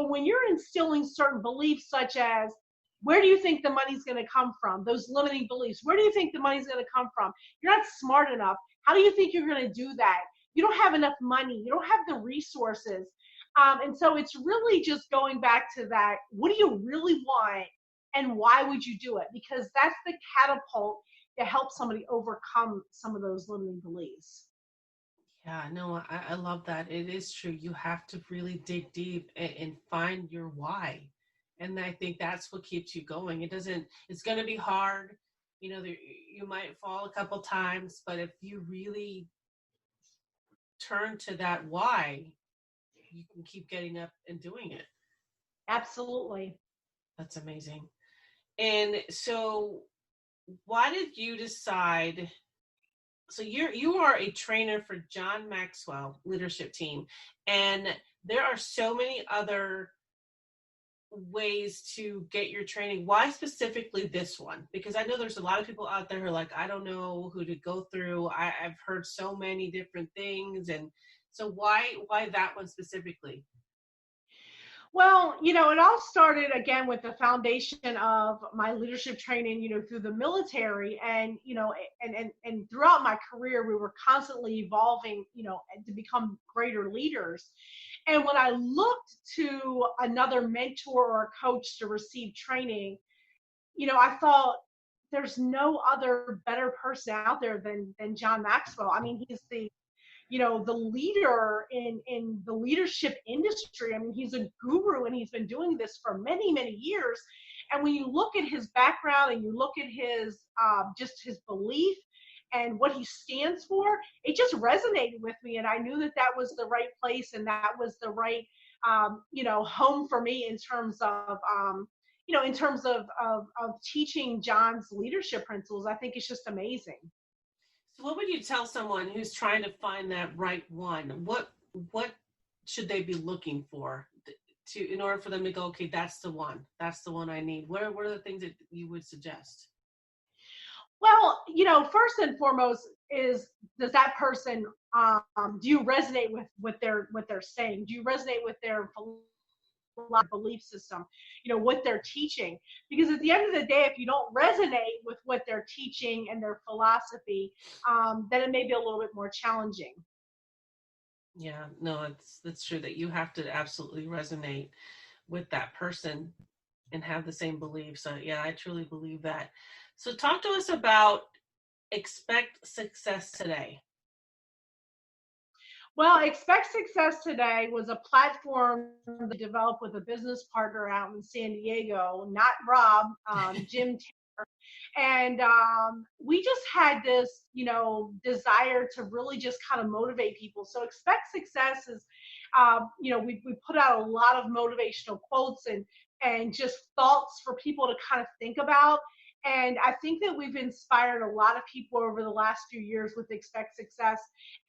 But when you're instilling certain beliefs, such as, where do you think the money's going to come from? Those limiting beliefs. Where do you think the money's going to come from? You're not smart enough. How do you think you're going to do that? You don't have enough money. You don't have the resources. And so it's really just going back to that. What do you really want? And why would you do it? Because that's the catapult to help somebody overcome some of those limiting beliefs. Yeah, no, I love that. It is true. You have to really dig deep and find your why. And I think that's what keeps you going. It's going to be hard. You might fall a couple times, but if you really turn to that why, you can keep getting up and doing it. Absolutely. That's amazing. And so why did you decide? So you are a trainer for John Maxwell leadership team, and there are so many other ways to get your training. Why specifically this one? Because I know there's a lot of people out there who are like, I don't know who to go through. I've heard so many different things, and so why that one specifically? Well, it all started again with the foundation of my leadership training, through the military, and and throughout my career, we were constantly evolving, to become greater leaders. And when I looked to another mentor or a coach to receive training, I thought, there's no other better person out there than John Maxwell. I mean, he's the leader in the leadership industry. I mean, he's a guru, and he's been doing this for many, many years. And when you look at his background and you look at his just his belief and what he stands for, it just resonated with me. And I knew that that was the right place, and that was the right home for me in terms of teaching John's leadership principles. I think it's just amazing. So what would you tell someone who's trying to find that right one? What should they be looking for in order for them to go, okay, that's the one I need? What are the things that you would suggest? Well, first and foremost is, does that person, do you resonate with what they're saying? Do you resonate with their belief system, what they're teaching? Because at the end of the day, if you don't resonate with what they're teaching and their philosophy, then it may be a little bit more challenging. Yeah, no, that's true, that you have to absolutely resonate with that person and have the same beliefs. So yeah, I truly believe that. So talk to us about Expect Success Today. Well, Expect Success Today was a platform that developed with a business partner out in San Diego, not Rob, Jim Taylor. And we just had this, desire to really just kind of motivate people. So Expect Success is, we put out a lot of motivational quotes and just thoughts for people to kind of think about. And I think that we've inspired a lot of people over the last few years with Expect Success,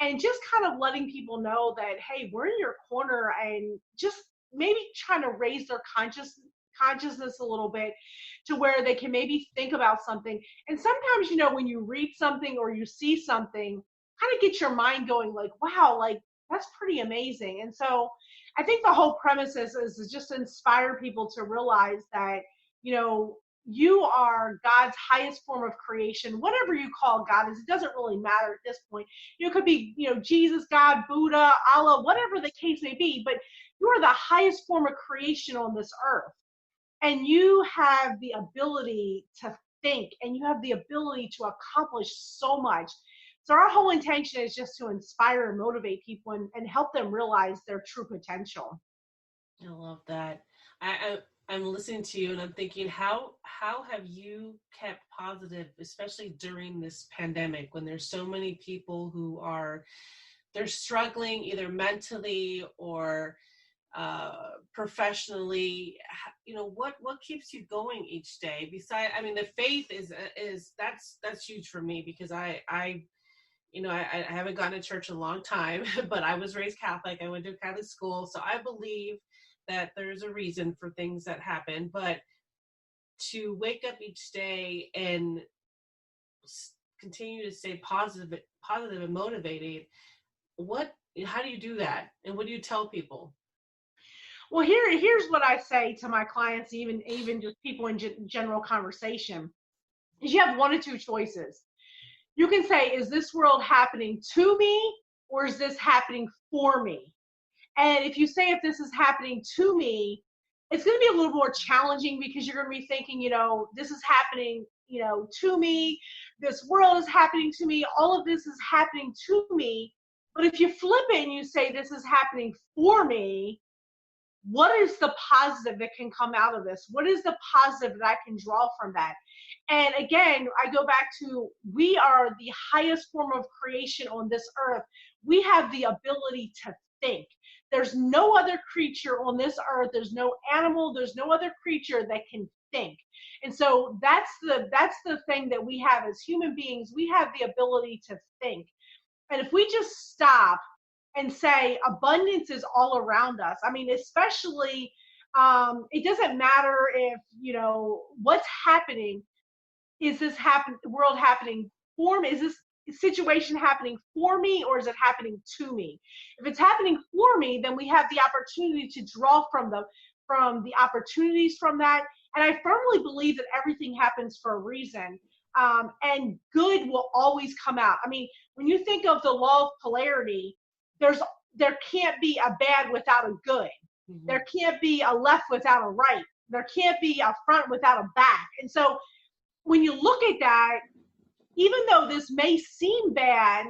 and just kind of letting people know that, hey, we're in your corner, and just maybe trying to raise their consciousness a little bit to where they can maybe think about something. And sometimes, when you read something or you see something, kind of get your mind going like, wow, like that's pretty amazing. And so I think the whole premise is just inspire people to realize that, you are God's highest form of creation. Whatever you call God is, it doesn't really matter at this point. It could be, Jesus, God, Buddha, Allah, whatever the case may be, but you are the highest form of creation on this earth. And you have the ability to think, and you have the ability to accomplish so much. So our whole intention is just to inspire and motivate people, and help them realize their true potential. I love that. I'm listening to you and I'm thinking, how have you kept positive, especially during this pandemic, when there's so many people who they're struggling either mentally or professionally? What keeps you going each day? Besides, I mean, the faith is that's huge for me, because I haven't gone to church in a long time, but I was raised Catholic. I went to Catholic school, so I believe that there's a reason for things that happen. But to wake up each day and continue to stay positive and motivated, how do you do that? And what do you tell people? Well, here's what I say to my clients, even just people in general conversation, is you have one or two choices. You can say, is this world happening to me, or is this happening for me? And if you say, if this is happening to me, it's going to be a little more challenging, because you're going to be thinking, this is happening, to me. This world is happening to me. All of this is happening to me. But if you flip it and you say, this is happening for me, what is the positive that can come out of this? What is the positive that I can draw from that? And again, I go back to, we are the highest form of creation on this earth. We have the ability to think. There's no other creature on this earth. There's no animal. There's no other creature that can think. And so that's the thing that we have as human beings. We have the ability to think. And if we just stop and say abundance is all around us, I mean, especially, it doesn't matter if, what's happening. Is this world happening for me? Is this situation happening for me, or is it happening to me? If it's happening for me, then we have the opportunity to draw from the opportunities from that. And I firmly believe that everything happens for a reason, and good will always come out. I mean, when you think of the law of polarity, there can't be a bad without a good. Mm-hmm. There can't be a left without a right. There can't be a front without a back. And so when you look at that, even though this may seem bad,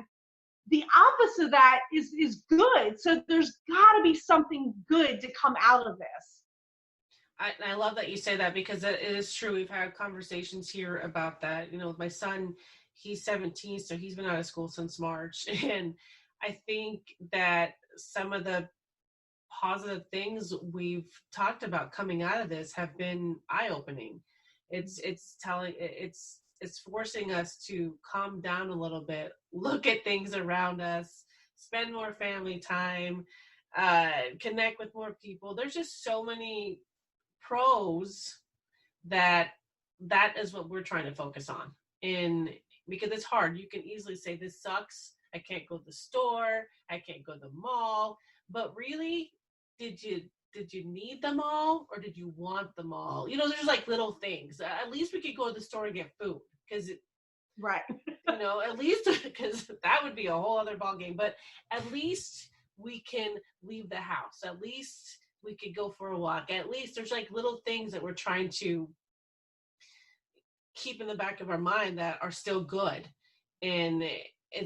the opposite of that is good. So there's got to be something good to come out of this. I love that you say that, because it is true. We've had conversations here about that. With my son, he's 17, so he's been out of school since March. And I think that some of the positive things we've talked about coming out of this have been eye-opening. It's forcing us to calm down a little bit, look at things around us, spend more family time, connect with more people. There's just so many pros that is what we're trying to focus on. And because it's hard, you can easily say, this sucks. I can't go to the store. I can't go to the mall. But really, did you need them all, or did you want them all? There's like little things. At least we could go to the store and get food, because right. At least, because that would be a whole other ballgame. But at least we can leave the house. At least we could go for a walk. At least there's like little things that we're trying to keep in the back of our mind that are still good. And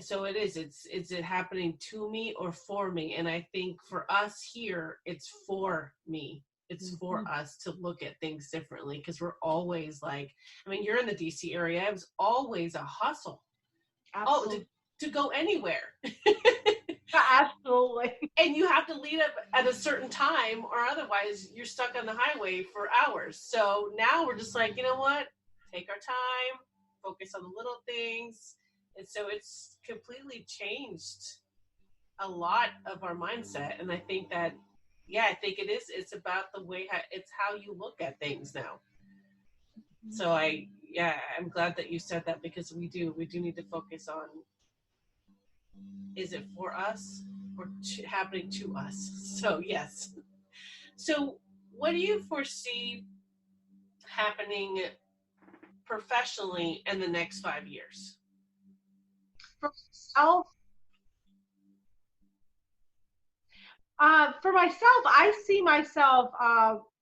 so is it happening to me or for me? And I think for us here, it's for me. It's for us to look at things differently, because we're always like, you're in the DC area. It was always a hustle. Absolutely. To go anywhere. Absolutely. And you have to leave up at a certain time, or otherwise you're stuck on the highway for hours. So now we're just like, you know what? Take our time, focus on the little things. And so it's completely changed a lot of our mindset. And I think that, I think it is. It's about the way, it's how you look at things now. So I'm glad that you said that, because we do need to focus on, is it for us or happening to us? So yes. So what do you foresee happening professionally in the next 5 years? For myself, I see myself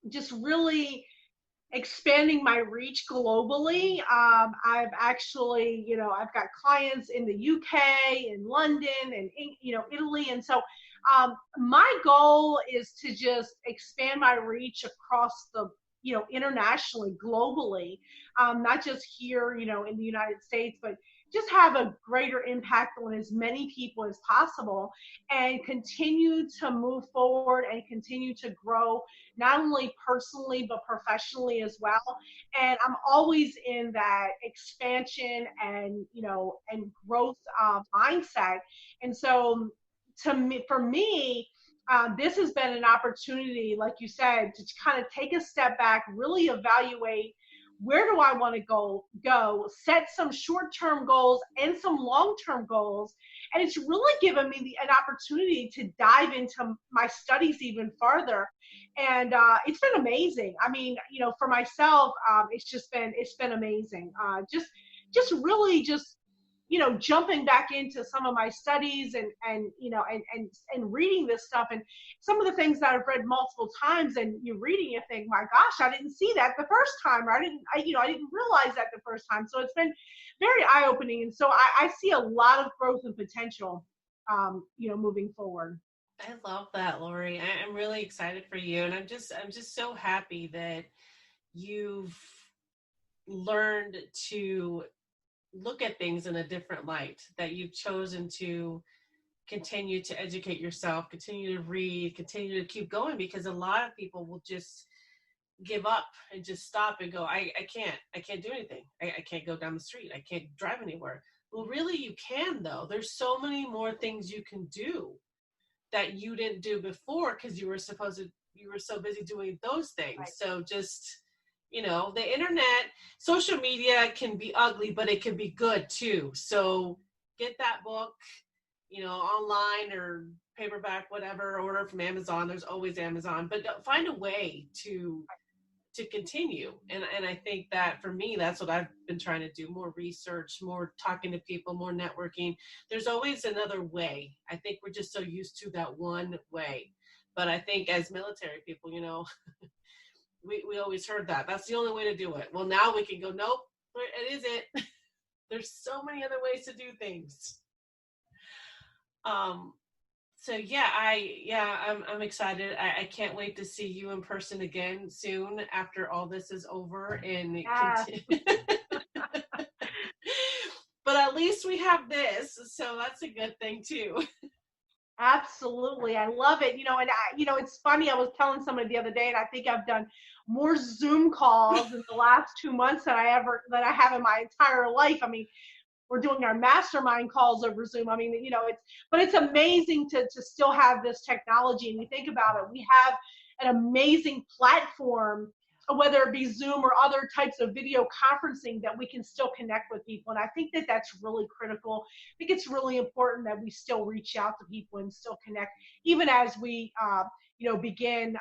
just really expanding my reach globally. I've actually, I've got clients in the UK, in London, and Italy, and so my goal is to just expand my reach across the, internationally, globally, not just here, in the United States, but just have a greater impact on as many people as possible, and continue to move forward and continue to grow, not only personally, but professionally as well. And I'm always in that expansion and, and growth mindset. And so for me, this has been an opportunity, like you said, to kind of take a step back, really evaluate, where do I want to go, set some short-term goals and some long-term goals. And it's really given me an opportunity to dive into my studies even farther And it's been amazing. I mean, for myself, it's been amazing. Just really just jumping back into some of my studies and reading this stuff, and some of the things that I've read multiple times, and you reading, you think, my gosh, I didn't see that the first time, or I didn't realize that the first time. So it's been very eye-opening, and so I see a lot of growth and potential, moving forward. I love that, Lori. I'm really excited for you, and I'm just so happy that you've learned to look at things in a different light, that you've chosen to continue to educate yourself, continue to read, continue to keep going, because a lot of people will just give up and just stop and go, I can't do anything. I can't go down the street. I can't drive anywhere. Well, really, you can, though. There's so many more things you can do that you didn't do before because you were so busy doing those things. Right. So just, the internet, social media can be ugly, but it can be good too. So get that book, online or paperback, whatever, order from Amazon. There's always Amazon, but find a way to continue. And I think that for me, that's what I've been trying to do: more research, more talking to people, more networking. There's always another way. I think we're just so used to that one way. But I think as military people, we always heard that. That's the only way to do it. Well, now we can go, nope, it isn't. There's so many other ways to do things. So yeah, I'm excited. I can't wait to see you in person again soon after all this is over. And but at least we have this, so that's a good thing too. Absolutely. I love it. It's funny. I was telling somebody the other day, and I think I've done more Zoom calls in the last 2 months than I have in my entire life. I mean, we're doing our mastermind calls over Zoom. I mean, it's amazing to still have this technology. And you think about it, we have an amazing platform, whether it be Zoom or other types of video conferencing, that we can still connect with people. And I think that that's really critical. I think it's really important that we still reach out to people and still connect, even as we, begin,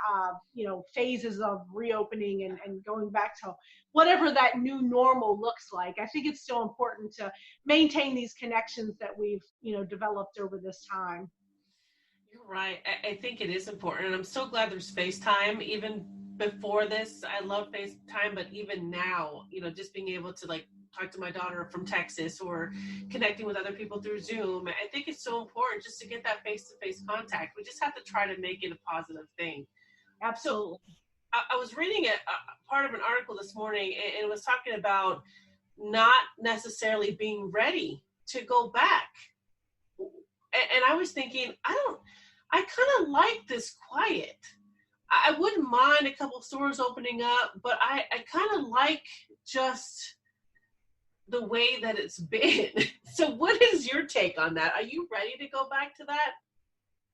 phases of reopening and going back to whatever that new normal looks like. I think it's still important to maintain these connections that we've, developed over this time. You're right. I think it is important. And I'm so glad there's FaceTime. Even before this, I love FaceTime, but even now, just being able to talk to my daughter from Texas or connecting with other people through Zoom, I think it's so important just to get that face-to-face contact. We just have to try to make it a positive thing. Absolutely. So, I was reading a part of an article this morning, and it was talking about not necessarily being ready to go back. And I was thinking, I kind of like this quiet. I wouldn't mind a couple of stores opening up, but I kind of like just the way that it's been. So what is your take on that? Are you ready to go back to that?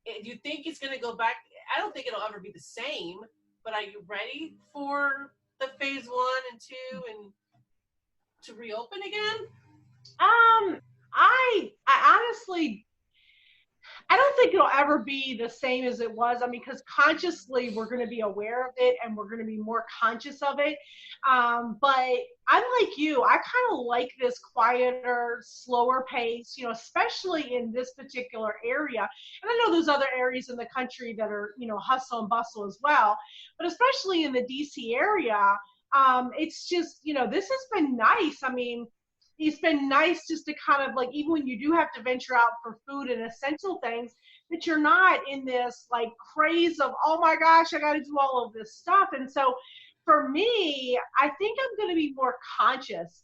Do you think it's going to go back? I don't think it'll ever be the same, but are you ready for the phase 1 and 2 and to reopen again? I honestly, I don't think it'll ever be the same as it was. I mean, because consciously we're going to be aware of it and we're going to be more conscious of it. But I'm like you. I kind of like this quieter, slower pace, especially in this particular area. And I know there's other areas in the country that are, hustle and bustle as well. But especially in the DC area, it's just, this has been nice. I mean, it's been nice just to kind of even when you do have to venture out for food and essential things, that you're not in this craze of, oh my gosh, I got to do all of this stuff. And so for me, I think I'm going to be more conscious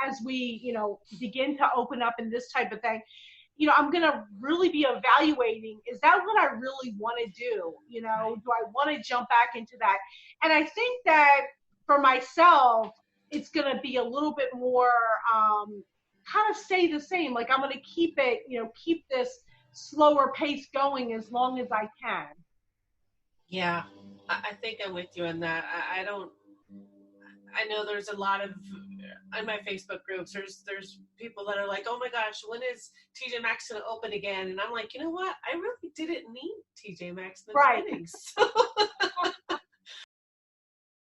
as we, begin to open up in this type of thing. I'm going to really be evaluating, is that what I really want to do? Do I want to jump back into that? And I think that for myself, it's going to be a little bit more kind of stay the same. I'm going to keep it, keep this slower pace going as long as I can. Yeah, I think I'm with you on that. I know there's a lot of, in my Facebook groups, there's people that are like, oh my gosh, when is TJ Maxx going to open again? And I'm like, you know what? I really didn't need TJ Maxx in the Right. beginning.